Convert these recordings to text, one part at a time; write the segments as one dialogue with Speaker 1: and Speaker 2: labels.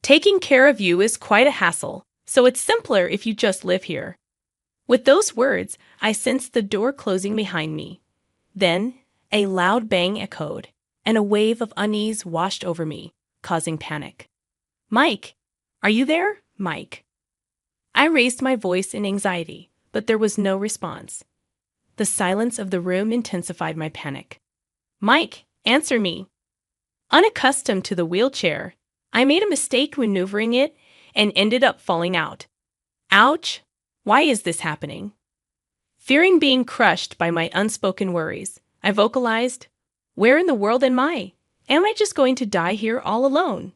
Speaker 1: Taking care of you is quite a hassle, so it's simpler if you just live here." With those words, I sensed the door closing behind me. Then, a loud bang echoed, and a wave of unease washed over me, causing panic. "Mike! Are you there, Mike?" I raised my voice in anxiety, but there was no response. The silence of the room intensified my panic. "Mike, answer me!" Unaccustomed to the wheelchair, I made a mistake maneuvering it and ended up falling out. Ouch! Why is this happening? Fearing being crushed by my unspoken worries, I vocalized, "Where in the world am I? Am I just going to die here all alone?"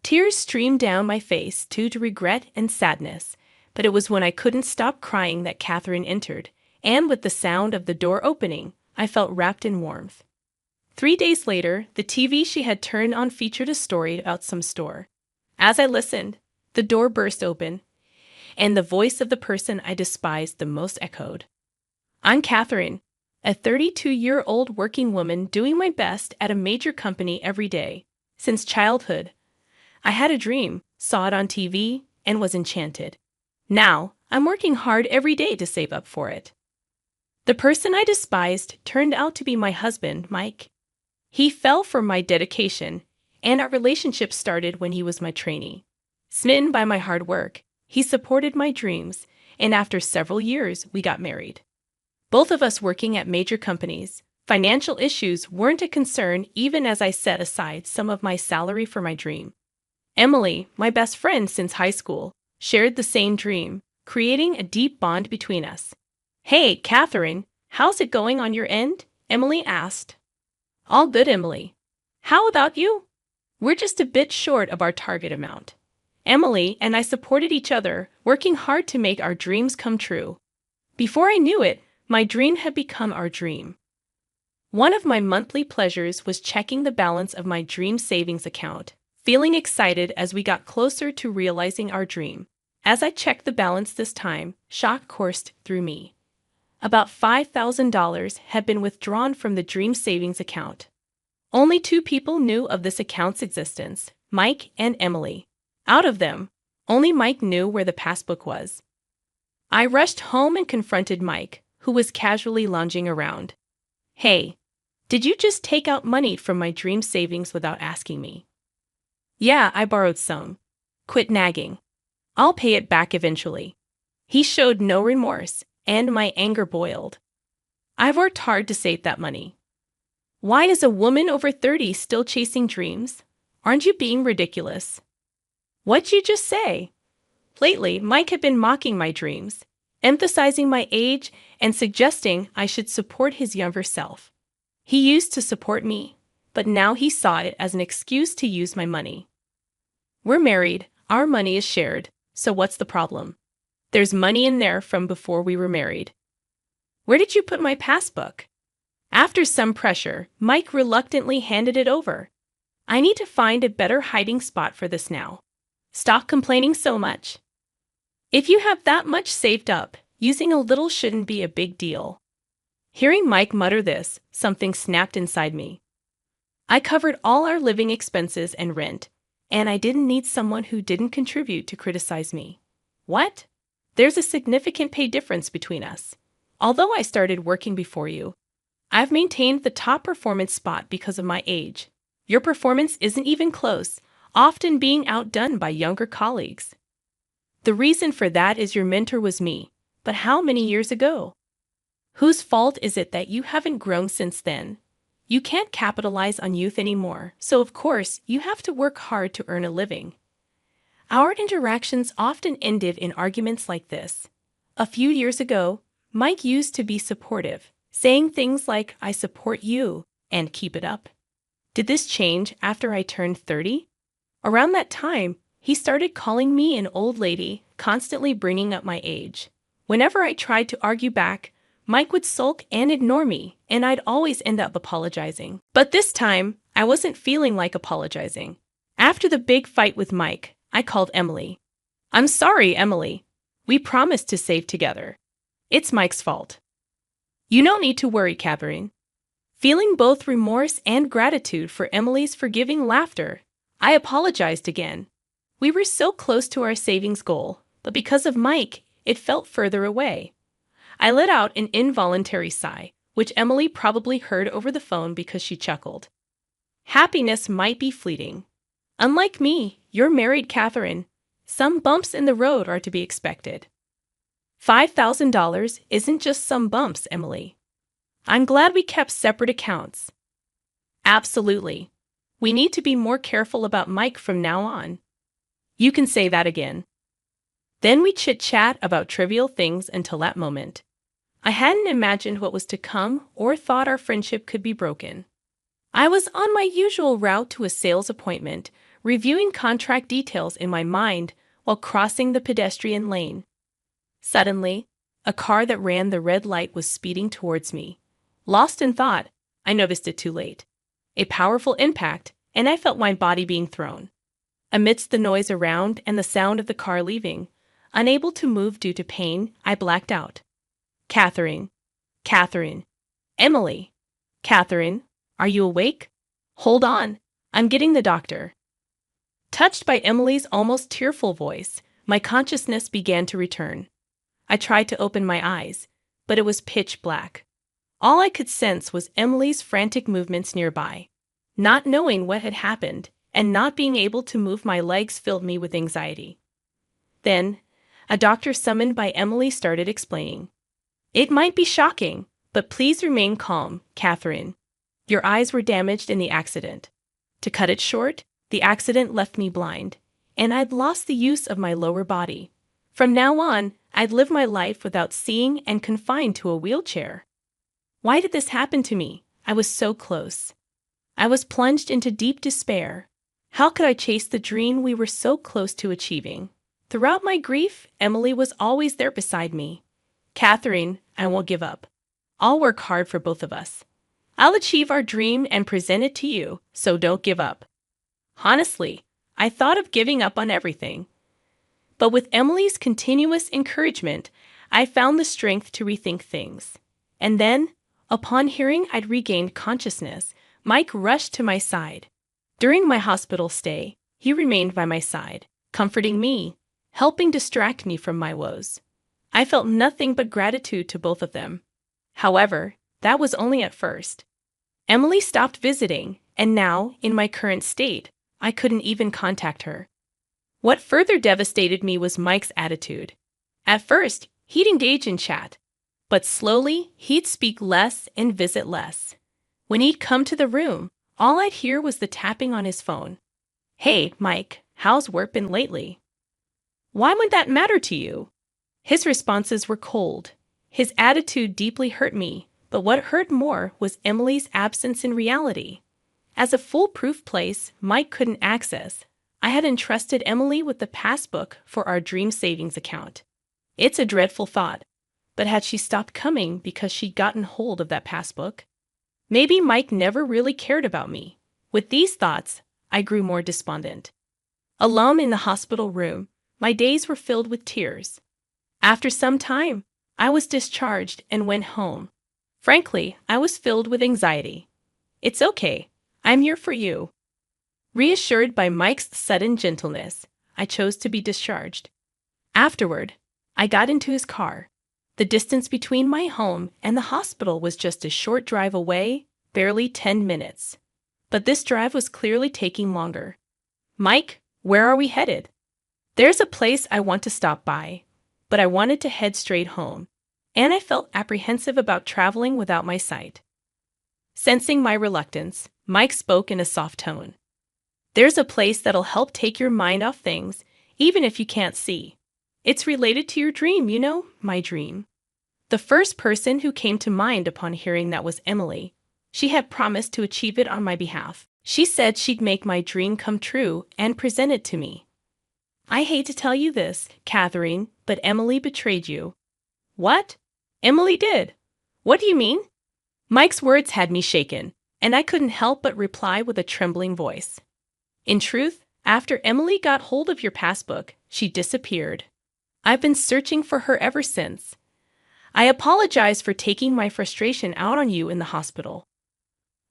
Speaker 1: Tears streamed down my face due to regret and sadness, but it was when I couldn't stop crying that Catherine entered, and with the sound of the door opening, I felt wrapped in warmth. 3 days later, the TV she had turned on featured a story about some store. As I listened, the door burst open, and the voice of the person I despised the most echoed. "I'm Catherine, a 32-year-old working woman doing my best at a major company every day. Since childhood, I had a dream, saw it on TV, and was enchanted. Now, I'm working hard every day to save up for it." The person I despised turned out to be my husband, Mike. He fell for my dedication, and our relationship started when he was my trainee. Smitten by my hard work, he supported my dreams, and after several years, we got married. Both of us working at major companies, financial issues weren't a concern even as I set aside some of my salary for my dream. Emily, my best friend since high school, shared the same dream, creating a deep bond between us. "Hey, Catherine, how's it going on your end?" Emily asked. "All good, Emily. How about you?" "We're just a bit short of our target amount." Emily and I supported each other, working hard to make our dreams come true. Before I knew it, my dream had become our dream. One of my monthly pleasures was checking the balance of my dream savings account, feeling excited as we got closer to realizing our dream. As I checked the balance this time, shock coursed through me. About $5,000 had been withdrawn from the dream savings account. Only 2 people knew of this account's existence, Mike and Emily. Out of them, only Mike knew where the passbook was. I rushed home and confronted Mike, who was casually lounging around. "Hey, did you just take out money from my dream savings without asking me?" "Yeah, I borrowed some." "Quit nagging. I'll pay it back eventually." He showed no remorse, and my anger boiled. "I've worked hard to save that money." "Why is a woman over 30 still chasing dreams? Aren't you being ridiculous?" "What'd you just say?" Lately, Mike had been mocking my dreams, emphasizing my age and suggesting I should support his younger self. He used to support me, but now he saw it as an excuse to use my money. "We're married, our money is shared, so what's the problem? There's money in there from before we were married." "Where did you put my passbook?" After some pressure, Mike reluctantly handed it over. "I need to find a better hiding spot for this now. Stop complaining so much. If you have that much saved up, using a little shouldn't be a big deal." Hearing Mike mutter this, something snapped inside me. I covered all our living expenses and rent, and I didn't need someone who didn't contribute to criticize me. What? There's a significant pay difference between us. Although I started working before you, I've maintained the top performance spot because of my age. Your performance isn't even close, often being outdone by younger colleagues. The reason for that is your mentor was me, but how many years ago? Whose fault is it that you haven't grown since then? You can't capitalize on youth anymore, so of course you have to work hard to earn a living. Our interactions often ended in arguments like this. A few years ago, Mike used to be supportive, saying things like, "I support you," and "keep it up." Did this change after I turned 30? Around that time, he started calling me an old lady, constantly bringing up my age. Whenever I tried to argue back, Mike would sulk and ignore me, and I'd always end up apologizing. But this time, I wasn't feeling like apologizing. After the big fight with Mike, I called Emily. "I'm sorry, Emily. We promised to save together. It's Mike's fault." "You don't need to worry, Catherine." Feeling both remorse and gratitude for Emily's forgiving laughter, I apologized again. We were so close to our savings goal, but because of Mike, it felt further away. I let out an involuntary sigh, which Emily probably heard over the phone because she chuckled. Happiness might be fleeting. Unlike me, you're married, Catherine. Some bumps in the road are to be expected. $5,000 isn't just some bumps, Emily. I'm glad we kept separate accounts. Absolutely. We need to be more careful about Mike from now on. You can say that again. Then we chit-chat about trivial things until that moment. I hadn't imagined what was to come or thought our friendship could be broken. I was on my usual route to a sales appointment, reviewing contract details in my mind while crossing the pedestrian lane. Suddenly, a car that ran the red light was speeding towards me. Lost in thought, I noticed it too late. A powerful impact, and I felt my body being thrown. Amidst the noise around and the sound of the car leaving, unable to move due to pain, I blacked out. Catherine. Catherine. Emily. Catherine, are you awake? Hold on, I'm getting the doctor. Touched by Emily's almost tearful voice, my consciousness began to return. I tried to open my eyes, but it was pitch black. All I could sense was Emily's frantic movements nearby. Not knowing what had happened and not being able to move my legs filled me with anxiety. Then, a doctor summoned by Emily started explaining. It might be shocking, but please remain calm, Catherine. Your eyes were damaged in the accident. To cut it short, the accident left me blind, and I'd lost the use of my lower body. From now on, I'd live my life without seeing and confined to a wheelchair. Why did this happen to me? I was so close. I was plunged into deep despair. How could I chase the dream we were so close to achieving? Throughout my grief, Emily was always there beside me. Catherine, I won't give up. I'll work hard for both of us. I'll achieve our dream and present it to you, so don't give up. Honestly, I thought of giving up on everything. But with Emily's continuous encouragement, I found the strength to rethink things. And then, upon hearing I'd regained consciousness, Mike rushed to my side. During my hospital stay, he remained by my side, comforting me, helping distract me from my woes. I felt nothing but gratitude to both of them. However, that was only at first. Emily stopped visiting, and now, in my current state, I couldn't even contact her. What further devastated me was Mike's attitude. At first, he'd engage in chat, but slowly, he'd speak less and visit less. When he'd come to the room, all I'd hear was the tapping on his phone. Hey, Mike, how's work been lately? Why would that matter to you? His responses were cold. His attitude deeply hurt me, but what hurt more was Emily's absence in reality. As a foolproof place Mike couldn't access, I had entrusted Emily with the passbook for our dream savings account. It's a dreadful thought, but had she stopped coming because she'd gotten hold of that passbook? Maybe Mike never really cared about me. With these thoughts, I grew more despondent. Alone in the hospital room, my days were filled with tears. After some time, I was discharged and went home. Frankly, I was filled with anxiety. It's okay. I'm here for you. Reassured by Mike's sudden gentleness, I chose to be discharged. Afterward, I got into his car. The distance between my home and the hospital was just a short drive away, barely 10 minutes. But this drive was clearly taking longer. Mike, where are we headed? There's a place I want to stop by, but I wanted to head straight home, and I felt apprehensive about traveling without my sight. Sensing my reluctance, Mike spoke in a soft tone. There's a place that'll help take your mind off things, even if you can't see. It's related to your dream, you know, my dream. The first person who came to mind upon hearing that was Emily. She had promised to achieve it on my behalf. She said she'd make my dream come true and present it to me. I hate to tell you this, Catherine, but Emily betrayed you. What? Emily did? What do you mean? Mike's words had me shaken, and I couldn't help but reply with a trembling voice. In truth, after Emily got hold of your passbook, she disappeared. I've been searching for her ever since. I apologize for taking my frustration out on you in the hospital.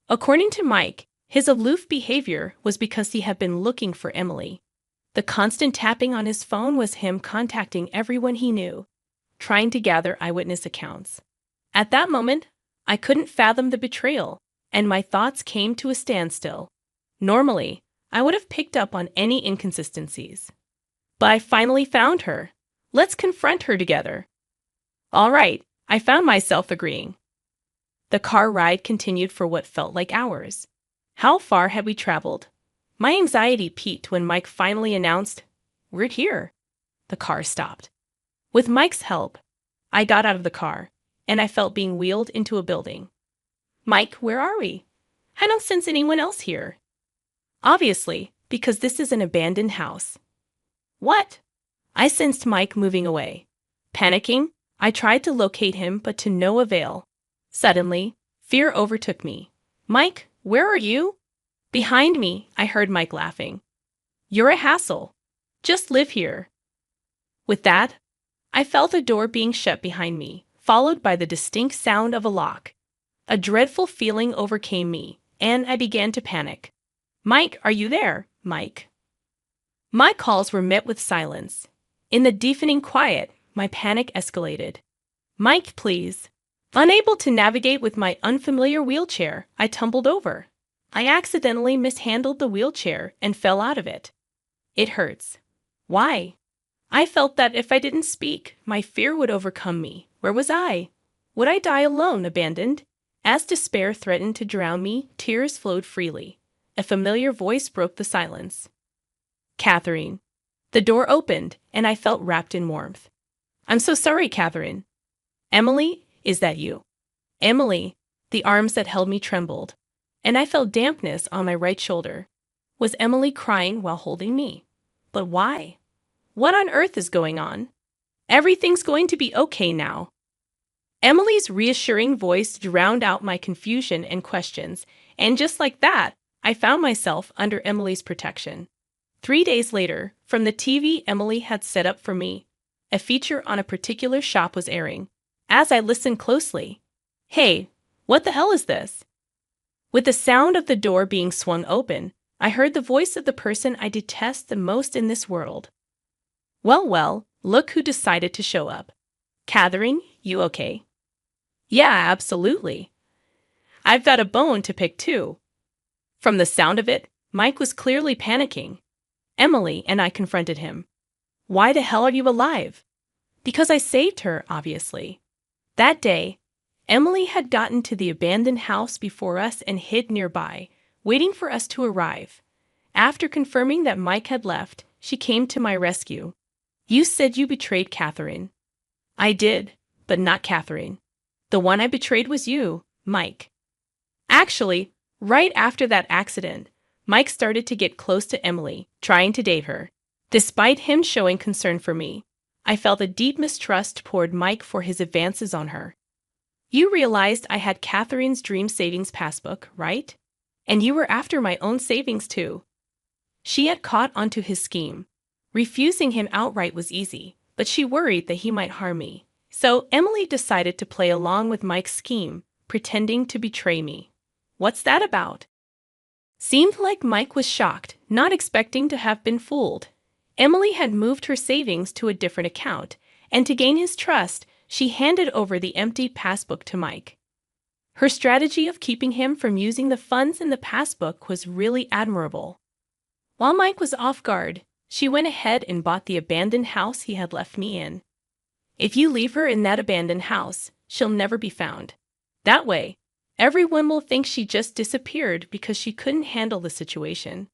Speaker 1: According to Mike, his aloof behavior was because he had been looking for Emily. The constant tapping on his phone was him contacting everyone he knew, trying to gather eyewitness accounts. At that moment, I couldn't fathom the betrayal, and my thoughts came to a standstill. Normally, I would have picked up on any inconsistencies. But I finally found her. Let's confront her together. All right, I found myself agreeing. The car ride continued for what felt like hours. How far had we traveled? My anxiety peaked when Mike finally announced, "We're here." The car stopped. With Mike's help, I got out of the car, and I felt being wheeled into a building. "Mike, where are we? I don't sense anyone else here." "Obviously, because this is an abandoned house." "What?" I sensed Mike moving away. Panicking, I tried to locate him, but to no avail. Suddenly, fear overtook me. "Mike, where are you?" Behind me, I heard Mike laughing. "You're a hassle. Just live here." With that, I felt a door being shut behind me, followed by the distinct sound of a lock. A dreadful feeling overcame me, and I began to panic. "Mike, are you there? Mike?" My calls were met with silence. In the deafening quiet, my panic escalated. "Mike, please." Unable to navigate with my unfamiliar wheelchair, I tumbled over. I accidentally mishandled the wheelchair and fell out of it. It hurts. Why? I felt that if I didn't speak, my fear would overcome me. Where was I? Would I die alone, abandoned? As despair threatened to drown me, tears flowed freely. A familiar voice broke the silence. "Catherine." The door opened, and I felt wrapped in warmth. "I'm so sorry, Catherine." "Emily, is that you?" Emily. The arms that held me trembled, and I felt dampness on my right shoulder. Was Emily crying while holding me? But why? What on earth is going on? "Everything's going to be okay now." Emily's reassuring voice drowned out my confusion and questions, and just like that, I found myself under Emily's protection. 3 days later, from the TV Emily had set up for me, a feature on a particular shop was airing. As I listened closely, "Hey, what the hell is this?" With the sound of the door being swung open, I heard the voice of the person I detest the most in this world. Well, look who decided to show up. "Catherine, you okay?" "Yeah, absolutely. I've got a bone to pick too." From the sound of it, Mike was clearly panicking. Emily and I confronted him. "Why the hell are you alive?" "Because I saved her, obviously." That day, Emily had gotten to the abandoned house before us and hid nearby, waiting for us to arrive. After confirming that Mike had left, she came to my rescue. "You said you betrayed Catherine." "I did, but not Catherine. The one I betrayed was you, Mike." Actually, right after that accident, Mike started to get close to Emily, trying to date her. Despite him showing concern for me, I felt a deep mistrust toward Mike for his advances on her. "You realized I had Catherine's dream savings passbook, right? And you were after my own savings too." She had caught onto his scheme. Refusing him outright was easy, but she worried that he might harm me. So Emily decided to play along with Mike's scheme, pretending to betray me. What's that about? Seemed like Mike was shocked, not expecting to have been fooled. Emily had moved her savings to a different account, and to gain his trust, she handed over the empty passbook to Mike. Her strategy of keeping him from using the funds in the passbook was really admirable. While Mike was off guard, she went ahead and bought the abandoned house he had left me in. If you leave her in that abandoned house, she'll never be found. That way, everyone will think she just disappeared because she couldn't handle the situation.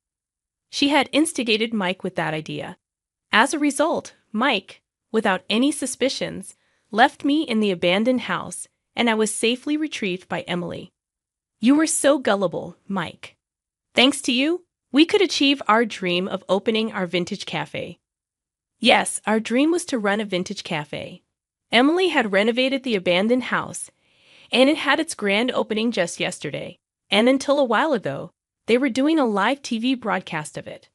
Speaker 1: She had instigated Mike with that idea. As a result, Mike, without any suspicions, left me in the abandoned house, and I was safely retrieved by Emily. You were so gullible, Mike. Thanks to you, we could achieve our dream of opening our vintage cafe. Yes, our dream was to run a vintage cafe. Emily had renovated the abandoned house, and it had its grand opening just yesterday. And until a while ago, they were doing a live TV broadcast of it.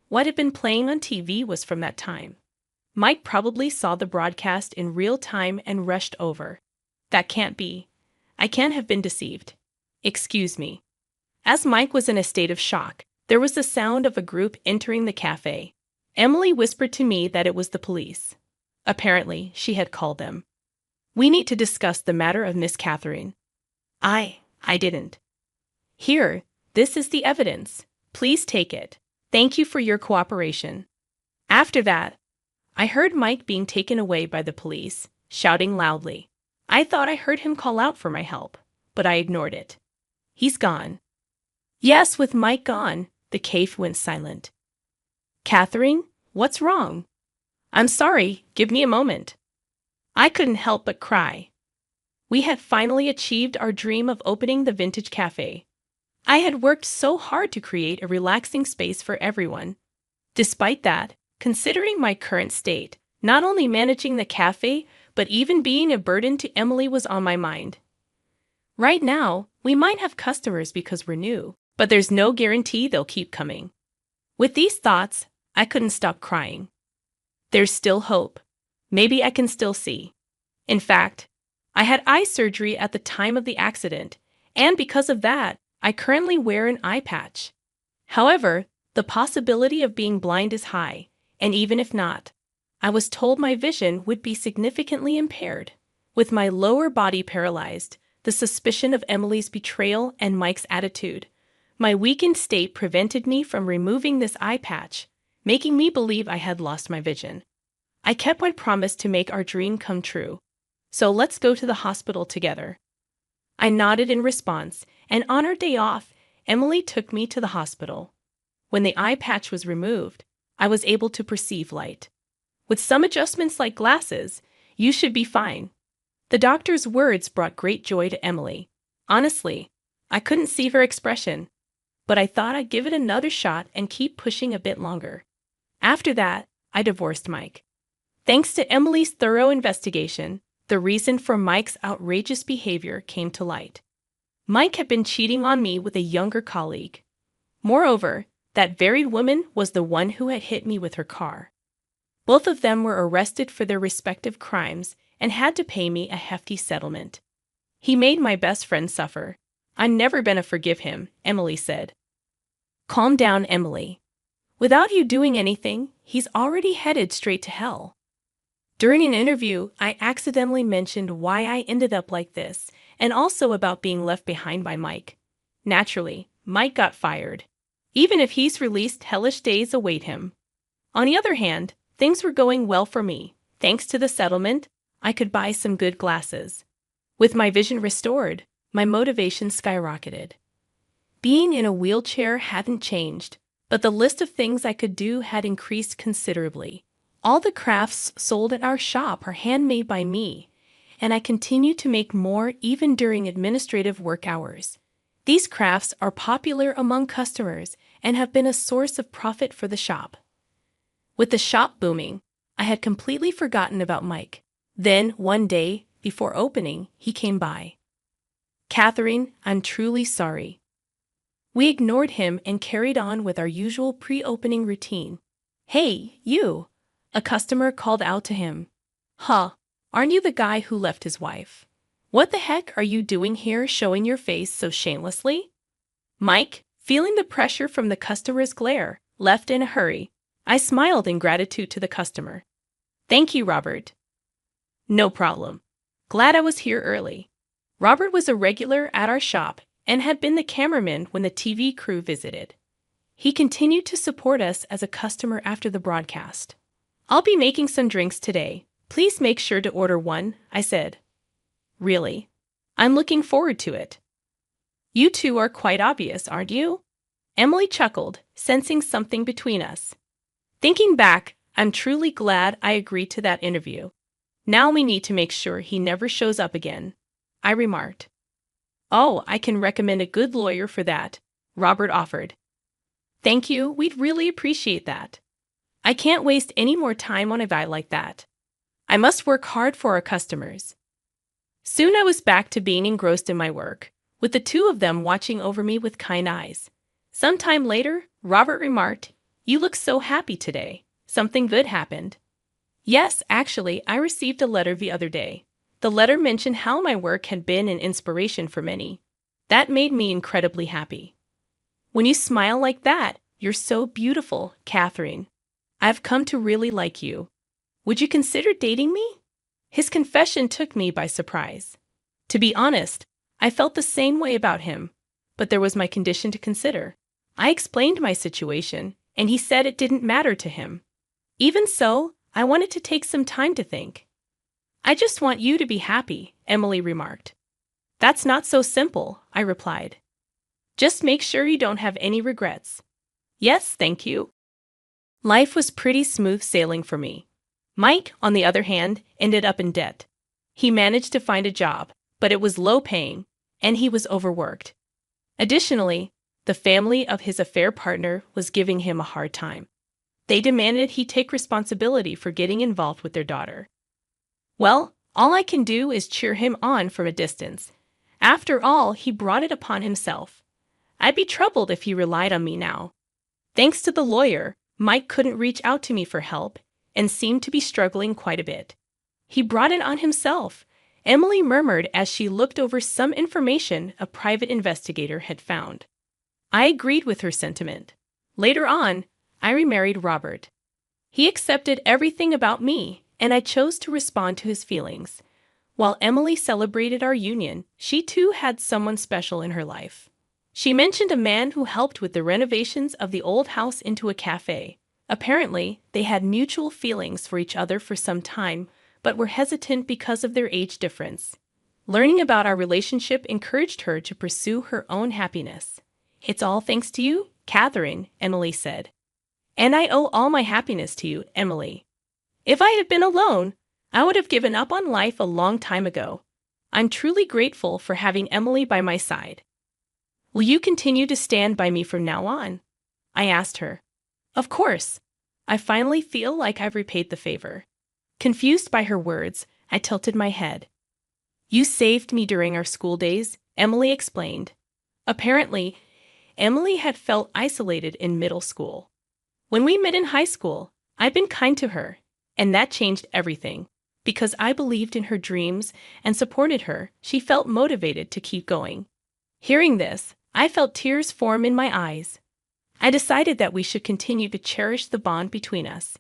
Speaker 1: What had been playing on TV was from that time. Mike probably saw the broadcast in real time and rushed over. That can't be. I can't have been deceived. Excuse me. As Mike was in a state of shock, there was the sound of a group entering the cafe. Emily whispered to me that it was the police. Apparently, she had called them. We need to discuss the matter of Miss Catherine. I didn't. Here, this is the evidence. Please take it. Thank you for your cooperation. After that, I heard Mike being taken away by the police, shouting loudly. I thought I heard him call out for my help, but I ignored it. He's gone. Yes, with Mike gone, the cave went silent. Catherine, what's wrong? I'm sorry, give me a moment. I couldn't help but cry. We had finally achieved our dream of opening the vintage cafe. I had worked so hard to create a relaxing space for everyone. Despite that, considering my current state, not only managing the cafe, but even being a burden to Emily was on my mind. Right now, we might have customers because we're new, but there's no guarantee they'll keep coming. With these thoughts, I couldn't stop crying. There's still hope. Maybe I can still see. In fact, I had eye surgery at the time of the accident, and because of that, I currently wear an eye patch. However, the possibility of being blind is high, and even if not, I was told my vision would be significantly impaired. With my lower body paralyzed, the suspicion of Emily's betrayal and Mike's attitude, my weakened state prevented me from removing this eye patch, making me believe I had lost my vision. I kept my promise to make our dream come true. So let's go to the hospital together. I nodded in response, and on our day off, Emily took me to the hospital. When the eye patch was removed, I was able to perceive light. With some adjustments like glasses, you should be fine. The doctor's words brought great joy to Emily. Honestly, I couldn't see her expression, but I thought I'd give it another shot and keep pushing a bit longer. After that, I divorced Mike. Thanks to Emily's thorough investigation, the reason for Mike's outrageous behavior came to light. Mike had been cheating on me with a younger colleague. Moreover, that very woman was the one who had hit me with her car. Both of them were arrested for their respective crimes and had to pay me a hefty settlement. He made my best friend suffer. I'm never gonna forgive him, Emily said. Calm down, Emily. Without you doing anything, he's already headed straight to hell. During an interview, I accidentally mentioned why I ended up like this, and also about being left behind by Mike. Naturally, Mike got fired. Even if he's released, hellish days await him. On the other hand, things were going well for me. Thanks to the settlement, I could buy some good glasses. With my vision restored, my motivation skyrocketed. Being in a wheelchair hadn't changed, but the list of things I could do had increased considerably. All the crafts sold at our shop are handmade by me, and I continue to make more even during administrative work hours. These crafts are popular among customers and have been a source of profit for the shop. With the shop booming, I had completely forgotten about Mike. Then, one day, before opening, he came by. Catherine, I'm truly sorry. We ignored him and carried on with our usual pre-opening routine. Hey, you! A customer called out to him. Huh, aren't you the guy who left his wife? What the heck are you doing here showing your face so shamelessly? Mike, feeling the pressure from the customer's glare, left in a hurry. I smiled in gratitude to the customer. Thank you, Robert. No problem. Glad I was here early. Robert was a regular at our shop and had been the cameraman when the TV crew visited. He continued to support us as a customer after the broadcast. I'll be making some drinks today. Please make sure to order one, I said. Really? I'm looking forward to it. You two are quite obvious, aren't you? Emily chuckled, sensing something between us. Thinking back, I'm truly glad I agreed to that interview. Now we need to make sure he never shows up again, I remarked. Oh, I can recommend a good lawyer for that, Robert offered. Thank you, we'd really appreciate that. I can't waste any more time on a guy like that. I must work hard for our customers. Soon I was back to being engrossed in my work, with the two of them watching over me with kind eyes. Sometime later, Robert remarked, You look so happy today. Something good happened. Yes, actually, I received a letter the other day. The letter mentioned how my work had been an inspiration for many. That made me incredibly happy. When you smile like that, you're so beautiful, Catherine. I've come to really like you. Would you consider dating me? His confession took me by surprise. To be honest, I felt the same way about him, but there was my condition to consider. I explained my situation, and he said it didn't matter to him. Even so, I wanted to take some time to think. I just want you to be happy, Emily remarked. That's not so simple, I replied. Just make sure you don't have any regrets. Yes, thank you. Life was pretty smooth sailing for me. Mike, on the other hand, ended up in debt. He managed to find a job, but it was low paying, and he was overworked. Additionally, the family of his affair partner was giving him a hard time. They demanded he take responsibility for getting involved with their daughter. Well, all I can do is cheer him on from a distance. After all, he brought it upon himself. I'd be troubled if he relied on me now. Thanks to the lawyer, Mike couldn't reach out to me for help and seemed to be struggling quite a bit. He brought it on himself, Emily murmured as she looked over some information a private investigator had found. I agreed with her sentiment. Later on, I remarried Robert. He accepted everything about me, and I chose to respond to his feelings. While Emily celebrated our union, she too had someone special in her life. She mentioned a man who helped with the renovations of the old house into a cafe. Apparently, they had mutual feelings for each other for some time, but were hesitant because of their age difference. Learning about our relationship encouraged her to pursue her own happiness. It's all thanks to you, Catherine, Emily said. And I owe all my happiness to you, Emily. If I had been alone, I would have given up on life a long time ago. I'm truly grateful for having Emily by my side. Will you continue to stand by me from now on? I asked her. Of course. I finally feel like I've repaid the favor. Confused by her words, I tilted my head. You saved me during our school days, Emily explained. Apparently, Emily had felt isolated in middle school. When we met in high school, I'd been kind to her, and that changed everything. Because I believed in her dreams and supported her, she felt motivated to keep going. Hearing this, I felt tears form in my eyes. I decided that we should continue to cherish the bond between us,